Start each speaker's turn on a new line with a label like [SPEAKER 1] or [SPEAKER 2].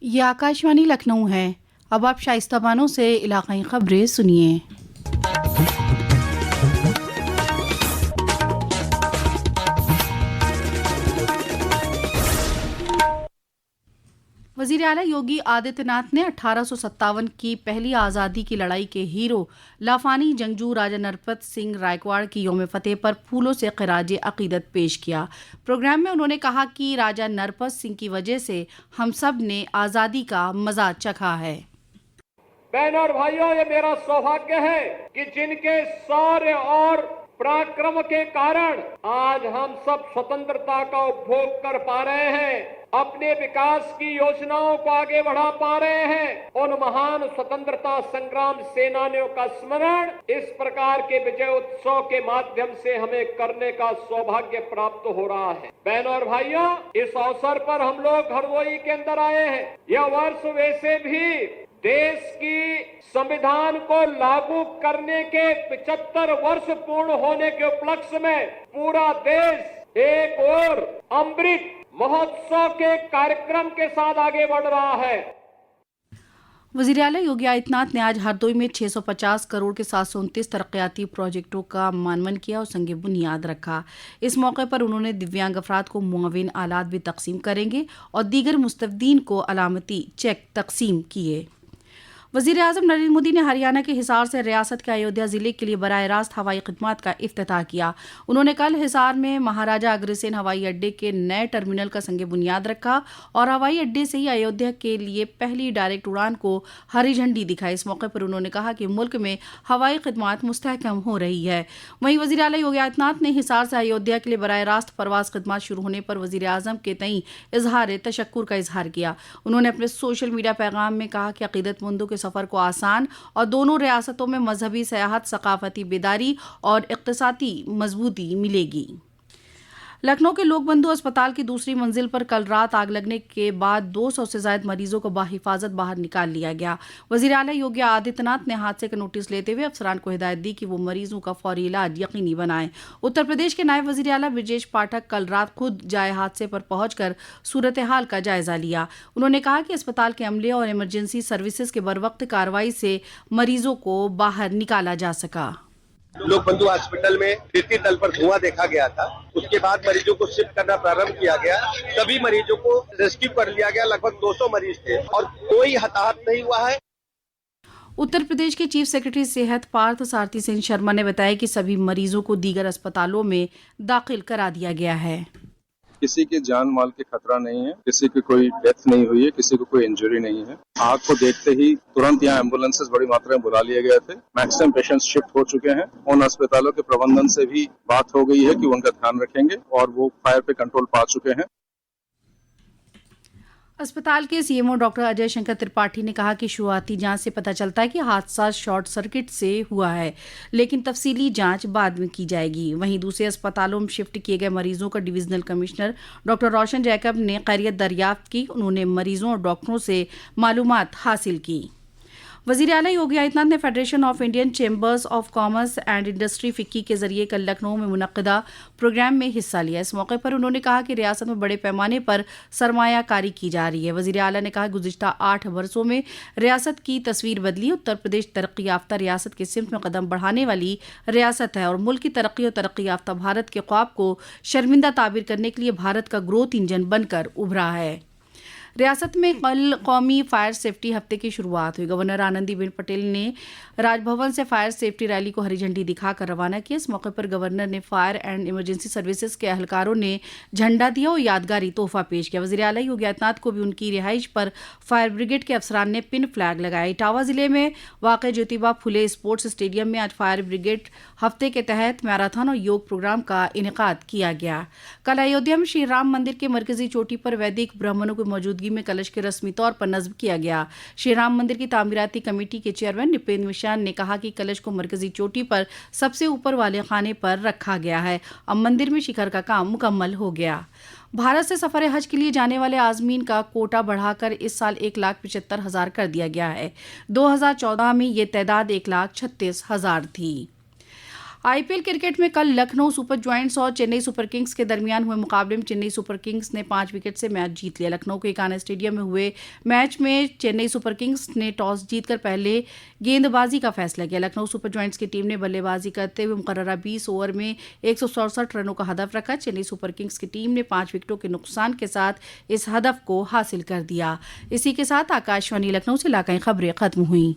[SPEAKER 1] ये आकाशवाणी लखनऊ है। अब आप शाइस्ता बानो से इलाकाई खबरें सुनिए। वज़ीर आला योगी आदित्यनाथ ने 1857 की पहली आज़ादी की लड़ाई के हीरो लाफानी जंगजू राजा नरपत सिंह रायकवाड़ की यौम फतेह पर फूलों से खिराज अकीदत पेश किया। प्रोग्राम में उन्होंने कहा कि राजा नरपत सिंह की वजह से हम सब ने आज़ादी का मजा चखा है।
[SPEAKER 2] बहनों और भाइयों, ये मेरा सौभाग्य है कि जिनके शौर्य और पराक्रम के कारण आज हम सब स्वतंत्रता का उपभोग कर पा रहे हैं, अपने विकास की योजनाओं को आगे बढ़ा पा रहे हैं। उन महान स्वतंत्रता संग्राम सेनानियों का स्मरण इस प्रकार के विजय उत्सव के माध्यम से हमें करने का सौभाग्य प्राप्त हो रहा है। बहनों और भाइयों, इस अवसर पर हम लोग हरदोई के अंदर आए हैं। यह वर्ष वैसे भी देश की संविधान को लागू करने के 75 वर्ष पूर्ण होने के उपलक्ष्य में पूरा देश एक और अमृत महोत्सव के कार्यक्रम के साथ आगे बढ़ रहा है।
[SPEAKER 1] वज़ीर आला योगी आदित्यनाथ ने आज हरदोई में 650 करोड़ के 729 तरक्याती प्रोजेक्टों का मानवन किया और संग बुनियाद रखा। इस मौके पर उन्होंने दिव्यांग अफराद को मुआविन आलात भी तकसीम करेंगे और दीगर मुस्तफदीन को अलामती चेक तकसीम किए। वज़ीर आज़म नरेंद्र मोदी ने हरियाणा के हिसार से रियासत के अयोध्या ज़िले के लिए बराह रास्त हवाई खिदमत का इफ्तिताह किया। उन्होंने कल हिसार में महाराजा अग्रसेन हवाई अड्डे के नए टर्मिनल का संग बुनियाद रखा और हवाई अड्डे से ही अयोध्या के लिए पहली डायरेक्ट उड़ान को हरी झंडी दिखाई। इस मौके पर उन्होंने कहा कि मुल्क में हवाई खिदमत मुस्तहकम हो रही है। वहीं वज़ीर आला योगी आदित्यनाथ ने हिसार से अयोध्या के लिए बराह रास्त परवाज खिदमत शुरू होने पर वज़ीर आज़म के तई इजहार तशक्कुर का इजहार किया। उन्होंने अपने सोशल मीडिया पैगाम में कहा कि अकीदतमंदों के सफ़र को आसान और दोनों रियासतों में मजहबी सयाहत, सकाफती बेदारी और इक़्तिसादी मजबूती मिलेगी। लखनऊ के लोकबंधु अस्पताल की दूसरी मंजिल पर कल रात आग लगने के बाद 200 से ज्यादा मरीजों को बाहिफाजत बाहर निकाल लिया गया। वज़ीर आला योगी आदित्यनाथ ने हादसे का नोटिस लेते हुए अफसरान को हिदायत दी कि वो मरीजों का फौरी इलाज यकीनी बनाएं। उत्तर प्रदेश के नायब वज़ीर आला ब्रजेश पाठक कल रात खुद जाए हादसे पर पहुंचकर सूरत हाल का जायजा लिया। उन्होंने कहा कि अस्पताल के अमले और इमरजेंसी सर्विसेज के बरवक्त कार्रवाई से मरीजों को बाहर निकाला जा सका।
[SPEAKER 3] लोकबंधु हॉस्पिटल में तृतीय तल पर धुआं देखा गया था। उसके बाद मरीजों को शिफ्ट करना प्रारंभ किया गया। सभी मरीजों को रेस्क्यू कर लिया गया। लगभग 200 मरीज थे और कोई हताहत नहीं हुआ है।
[SPEAKER 1] उत्तर प्रदेश के चीफ सेक्रेटरी सेहत पार्थ सारथी सिंह शर्मा ने बताया कि सभी मरीजों को दीगर अस्पतालों में दाखिल करा दिया गया है।
[SPEAKER 4] किसी के जान माल के खतरा नहीं है, किसी की कोई डेथ नहीं हुई है, किसी को कोई इंजरी नहीं है। आग को देखते ही तुरंत यहाँ एम्बुलेंसेस बड़ी मात्रा में बुला लिए गए थे। मैक्सिमम पेशेंट्स शिफ्ट हो चुके हैं। उन अस्पतालों के प्रबंधन से भी बात हो गई है कि उनका ध्यान रखेंगे और वो फायर पे कंट्रोल पा चुके हैं।
[SPEAKER 1] अस्पताल के सीएमओ डॉक्टर अजय शंकर त्रिपाठी ने कहा कि शुरुआती जांच से पता चलता है कि हादसा शॉर्ट सर्किट से हुआ है, लेकिन तफसीली जांच बाद में की जाएगी। वहीं दूसरे अस्पतालों में शिफ्ट किए गए मरीजों का डिविजनल कमिश्नर डॉक्टर रोशन जैकब ने खैरियत दरियाफ्त की। उन्होंने मरीजों और डॉक्टरों से मालूमात हासिल की। वज़ीर आला योगी आदित्यनाथ ने federation of Indian chambers of commerce and industry FICCI के जरिए कल लखनऊ में मुनक्किदा प्रोग्राम में हिस्सा लिया। इस मौके पर उन्होंने कहा कि रियासत में बड़े पैमाने पर सरमायाकारी की जा रही है। वज़ीर आला ने कहा कि गुज़िश्ता 8 वर्षों में रियासत की तस्वीर बदली। उत्तर प्रदेश तरक्की याफ्ता रियासत के सिमत में कदम बढ़ाने वाली रियासत है और मुल्क की तरक्की और तरक्की याफ्ता भारत के ख्वाब को शर्मिंदा ताबीर करने के लिए भारत का ग्रोथ इंजन बनकर उभरा है। रियासत में कल कौमी फायर सेफ्टी हफ्ते की शुरुआत हुई। गवर्नर आनंदीबेन पटेल ने राजभवन से फायर सेफ्टी रैली को हरी झंडी दिखाकर रवाना किया। इस मौके पर गवर्नर ने फायर एंड इमरजेंसी सर्विसेज के एहलकारों ने झंडा दिया और यादगारी तोहफा पेश किया। वज़ीर आला योगी आदित्यनाथ को भी उनकी रिहाइश पर फायर ब्रिगेड के अफसरान ने पिन फ्लैग लगाया। इटावा जिले में वाक़ ज्योतिबा फुले स्पोर्ट्स स्टेडियम में आज फायर ब्रिगेड हफ्ते के तहत मैराथन और योग प्रोग्राम का इनेकाद किया गया। कल अयोध्या में श्री राम मंदिर के मरकजी चोटी पर वैदिक ब्राह्मणों की मौजूदगी में कलश के रस्मी तौर पर नस्ब किया गया। श्री राम मंदिर की तामीराती कमेटी के चेयरमैन निपेंद्र मिश्रा ने कहा कि कलश को मरकजी चोटी पर सबसे ऊपर वाले खाने पर रखा गया है। अब मंदिर में शिखर का काम मुकम्मल हो गया। भारत से सफर हज के लिए जाने वाले आज़मीन का कोटा बढ़ाकर इस साल 1,75,000 कर दिया गया है। 2014 में ये तादाद 1,36,000 थी। आईपीएल क्रिकेट में कल लखनऊ सुपर जायंट्स और चेन्नई सुपर किंग्स के दरमियान हुए मुकाबले में चेन्नई सुपर किंग्स ने 5 विकेट से मैच जीत लिया। लखनऊ के इकाना स्टेडियम में हुए मैच में चेन्नई सुपर किंग्स ने टॉस जीतकर पहले गेंदबाजी का फैसला किया। लखनऊ सुपर जायंट्स की टीम ने बल्लेबाजी करते हुए मुकर्ररा 20 ओवर में 167 रनों का हदफ रखा। चेन्नई सुपर किंग्स की टीम ने 5 विकेटों के नुकसान के साथ इस हदफ को हासिल कर दिया। इसी के साथ आकाशवाणी लखनऊ से इलाकाई खबरें खत्म हुई।